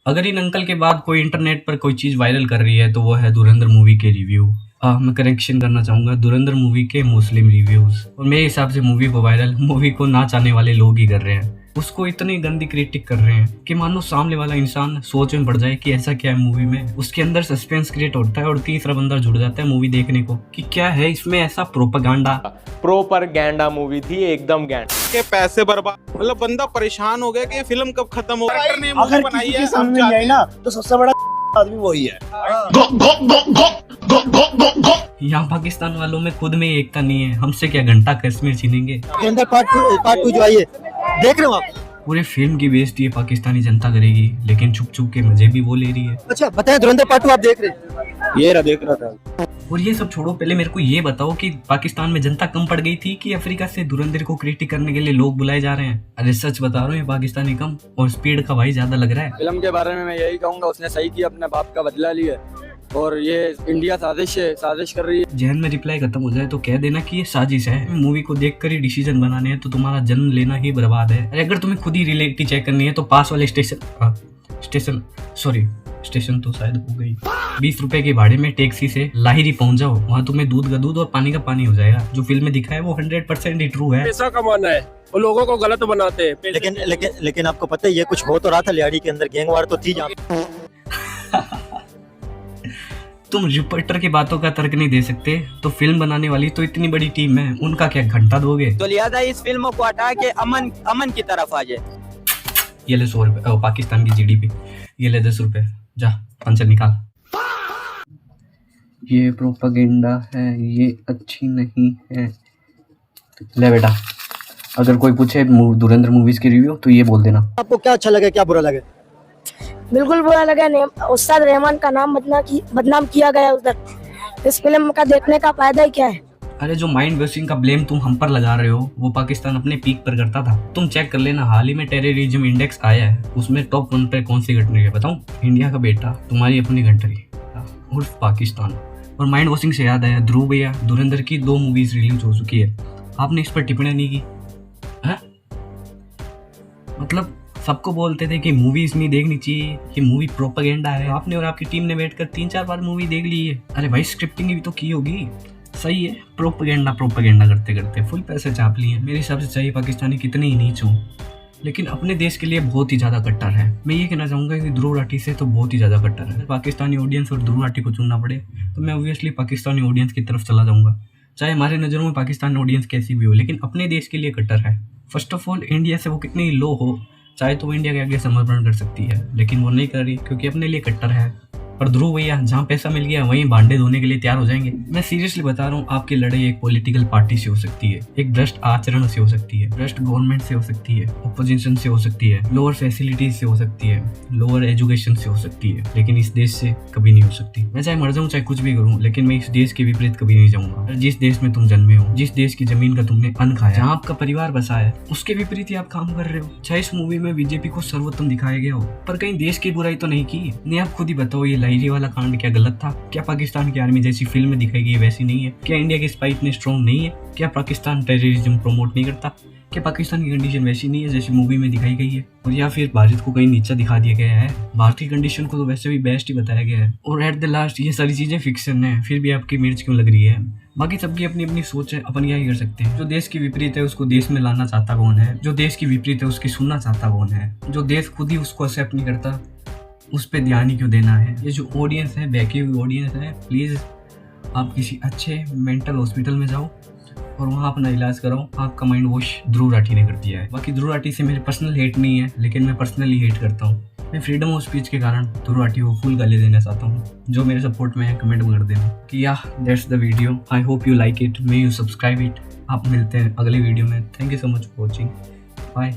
अगर इन अंकल के बाद कोई इंटरनेट पर कोई चीज़ वायरल कर रही है तो वो है धुरंधर मूवी के रिव्यू। मैं करेक्शन करना चाहूँगा, धुरंधर मूवी के मुस्लिम रिव्यूज़। और मेरे हिसाब से मूवी को वायरल मूवी को ना चाहने वाले लोग ही कर रहे हैं। उसको इतनी गंदी क्रिटिक कर रहे हैं कि मानो सामने वाला इंसान सोच में पड़ जाए कि ऐसा क्या है मूवी में। उसके अंदर सस्पेंस क्रिएट होता है और तीसरा बंदा जुड़ जाता है मूवी देखने को कि क्या है इसमें ऐसा प्रोपेगेंडा मूवी थी एकदम गैंड के पैसे बर्बाद। मतलब बंदा परेशान हो गया कि ये फिल्म कब खत्म होगी। अगर किसी के सामने जाए ना तो सबसे बड़ा आदमी वही है। यहाँ पाकिस्तान वालों में खुद में एकता नहीं है, हमसे क्या घंटा कश्मीर छीनेंगे। पार्ट टू जो आई है देख रहे हो आप? पूरे फिल्म की बेइज्जती पाकिस्तानी जनता करेगी, लेकिन छुप छुप के मजे भी वो ले रही है। अच्छा बताएं, धुरंधर पार्ट 2 आप देख रहे हैं? ये रहा देख रहा था। और ये सब छोड़ो, पहले मेरे को ये बताओ कि पाकिस्तान में जनता कम पड़ गई थी कि अफ्रीका से धुरंधर को क्रिटिक करने के लिए लोग बुलाए जा रहे हैं? अरे सच बता रहा हूँ, ये पाकिस्तानी कम और स्पीड का भाई ज्यादा लग रहा है। फिल्म के बारे में मैं यही कहूँगा, उसने सही किया, अपने बाप का बदला लिया और ये इंडिया साजिश कर रही है। जहन में रिप्लाई खत्म हो जाए तो कह देना कि ये साजिश है। मूवी को देखकर ही डिसीजन बनाने हैं तो तुम्हारा जन्म लेना ही बर्बाद है। अरे अगर तुम्हें खुद ही रियलिटी चेक करनी है तो पास वाले स्टेशन तो शायद हो गई। 20 रुपए के भाड़े में टैक्सी से लाहिरी पहुंच जाओ, वहाँ तुम्हें दूध का दूध और पानी का पानी हो जाएगा। जो फिल्म में दिखा है वो 100% ही ट्रू है। पैसा कमाना है और लोगों को गलत बनाते हैं। लेकिन आपको पता है ये कुछ हो तो रहा था, लियाड़ी के अंदर गैंगवार तो थी जहाँ। तुम रिपोर्टर की बातों का तर्क नहीं दे सकते तो फिल्म बनाने वाली तो इतनी बड़ी टीम है, उनका क्या घंटा दोगे? तो लिहाजा इस फिल्म को हटा के अमन की तरफ आ जाए। ये ले 100 रुपए, पाकिस्तान की जीडीपी। ये ले 10 रुपए, जा पंचर निकाल। ये प्रोपेगेंडा है, ये अच्छी नहीं है। ले बेटा, अगर कोई पूछे धुरंधर मूवीज की रिव्यू तो ये बोल देना। आपको क्या अच्छा लगे, क्या बुरा लगे? बिल्कुल बुरा लगा। उस्ताद रहमान का नाम बदनाम किया गया उधर। इस फिल्म का देखने का फायदा ही क्या है? अरे जो माइंड वॉशिंग का ब्लेम तुम हम पर लगा रहे हो वो पाकिस्तान अपने पीक पर करता था। तुम चेक कर लेना, हाल ही में टेररिज्म इंडेक्स आया है, उसमें टॉप 1 पे कौन सी कंट्री है बताऊं? इंडिया का बेटा, तुम्हारी अपनी कंट्री उर्फ पाकिस्तान। और माइंड वॉशिंग से याद आया, ध्रुव भैया धुरंधर की 2 मूवीज रिलीज हो चुकी है, आपने इस पर टिप्पणी नहीं की है? मतलब सबको बोलते थे कि मूवीज नहीं देखनी चाहिए, ये मूवी प्रोपेगेंडा है। आपने और आपकी टीम ने बैठकर 3-4 बार मूवी देख ली है। अरे भाई स्क्रिप्टिंग भी तो की होगी। सही है, प्रोपेगेंडा करते करते फुल पैसे चाप लिए। मेरे हिसाब से चाहिए पाकिस्तानी कितने ही नीच हों, लेकिन अपने देश के लिए बहुत ही ज़्यादा कट्टर है। मैं ये कहना चाहूँगा कि ध्रुव राठी से तो बहुत ही ज़्यादा कट्टर है। पाकिस्तानी ऑडियंस और ध्रुव राठी को चुनना पड़े तो मैं ऑब्वियसली पाकिस्तानी ऑडियंस की तरफ चला जाऊँगा, चाहे हमारे नज़रों में पाकिस्तानी ऑडियंस कैसी भी हो, लेकिन अपने देश के लिए कट्टर है। फर्स्ट ऑफ ऑल इंडिया से वो कितनी लो हो, चाहे तो वो इंडिया के आगे समर्पण कर सकती है, लेकिन वो नहीं कर रही क्योंकि अपने लिए कट्टर है। पर ध्रुव भैया जहाँ पैसा मिल गया वहीं भांडे धोने के लिए तैयार हो जाएंगे। मैं सीरियसली बता रहा हूँ, आपकी लड़ाई एक पॉलिटिकल पार्टी से हो सकती है, एक भ्रष्ट आचरण से हो सकती है, भ्रष्ट गवर्नमेंट से हो सकती है, ओपोजिशन से हो सकती है, लोअर फैसिलिटीज से हो सकती है, लोअर एजुकेशन से हो सकती है, लेकिन इस देश से कभी नहीं हो सकती। मैं चाहे मर जाऊँ चाहे कुछ भी करूँ, लेकिन मैं इस देश के विपरीत कभी नहीं जाऊँगा। जिस देश में तुम जन्मे हो, जिस देश की जमीन का तुमने अन्न खाया, जहाँ आपका परिवार बसा है, उसके विपरीत ही आप काम कर रहे हो। चाहे इस मूवी में बीजेपी को सर्वोत्तम दिखाया गया हो, पर कहीं देश की बुराई तो नहीं की। नहीं, आप खुद ही बताओ, ये लाहिरी वाला कांड क्या गलत था? क्या पाकिस्तान की आर्मी जैसी फिल्म में दिखाई गई वैसी नहीं है? क्या इंडिया के स्पाई इतने स्ट्रॉन्ग नहीं है? क्या पाकिस्तान टेररिज्म प्रमोट नहीं करता? क्या पाकिस्तान की कंडीशन वैसी नहीं है जैसी मूवी में दिखाई गई है? और या फिर भारत को कहीं नीचा दिखा दिया गया है? भारत की कंडीशन को तो वैसे भी बेस्ट ही बताया गया है। और एट द लास्ट ये सारी चीजें फिक्शन है, फिर भी आपकी मिर्च क्यों लग रही है? बाकी सबकी अपनी अपनी सोच है, अपन क्या ही कर सकते हैं। जो देश की विपरीत है उसको देश में लाना चाहता कौन है? जो देश की विपरीत है उसकी सुनना चाहता कौन है? जो देश खुद ही उसको एक्सेप्ट नहीं करता उस पर ध्यान ही क्यों देना है? ये जो ऑडियंस है, बहकी हुई ऑडियंस है, प्लीज़ आप किसी अच्छे मेंटल हॉस्पिटल में जाओ और वहाँ अपना इलाज कराओ। आपका माइंड वॉश ध्रुव राठी ने कर दिया है। बाकी ध्रुव राठी से मेरे पर्सनल हेट नहीं है, लेकिन मैं पर्सनली हेट करता हूँ। मैं फ्रीडम ऑफ स्पीच के कारण ध्रुव राठी को फुल गाली देना चाहता हूँ। जो मेरे सपोर्ट में है कमेंट में कर देना कि या that's the video, I hope you like it, may you subscribe it. आप मिलते हैं अगले वीडियो में। Thank you so much for watching, bye.